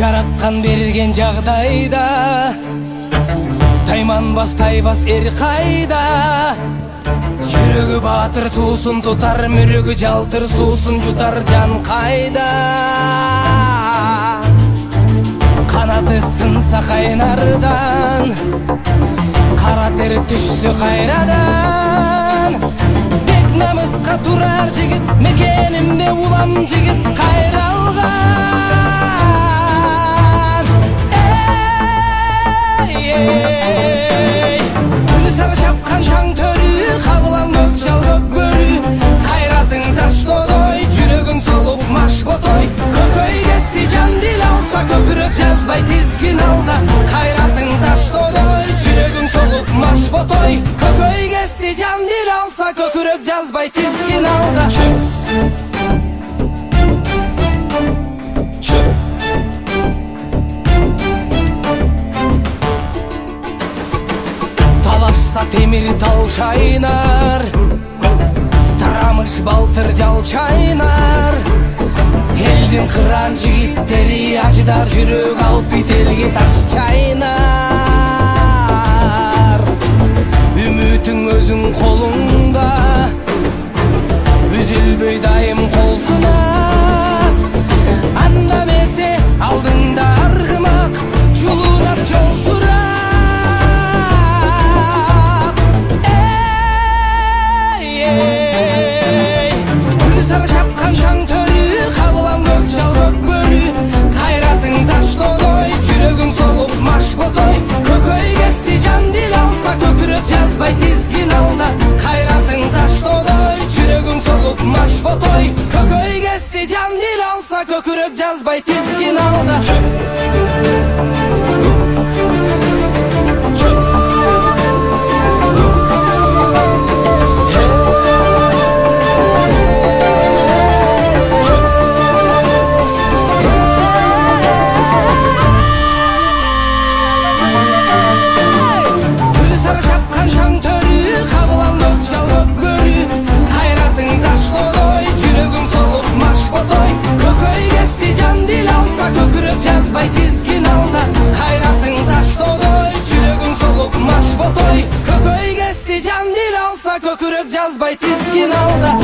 жараткан берген жагдайда тайманбас тайбас эр кайда. Жүрөгү баатыр туусун тутар, мүрөгү жалтыр суусун жутар жан кайда. Канаты сынса кайнардан, кара тер түшсө кайрадан. Бек намыска турар жигит, мекенимде улам жигит кайралган. Эй, күлү сары чапкан шаң төрү, кабылам көк жал көк бөрү. Кайратың таштодой, жүрөгүн солуп маш ботой. Көкөй кести жан дил алса, көкүрөк жазбай тизгин алда. Кайратың таштодой, жүрөгүн солуп маш ботой. Көкөй кести жан дил алса, көкүрөк жазбай тизгин алда. Талашса темир тал шайнар, тарамыш балтыр жал чайнар. Элдин кыран жигиттери ажыдар, жүрөк алып бителге таш чайнар. Үмүтүң өзүң колуңда, үзүлбөй дайым колсуна. Анда месе алдыңда аргымак, жулунап жол сурап. Эй, күлү сары чапкан шаң төрү, кабылам көк жал көк бөрү. Кайратың таштодой, жүрөгүң солуп маш ботой. Көкөй кести жан дил алса, көкүрөк жазбай тизгин алда. Кайратың таштодой, жүрөгүң солуп маш ботой. Көкөй кести жан дил алса, көкүрөк жазбай тизгин алда. Күлү сары чапкан шаң төрү, кабылам көк жал көк бөрү. Кайратың таштодой, жүрөгүң солуп маш ботой. Көкөй кести жан дил алса, көкүрөк жазбай тизгин алда. Кайратың таштодой, жүрөгүң солуп маш ботой. Көкөй кести жан дил алса, көкүрөк жазбай тизгин алда.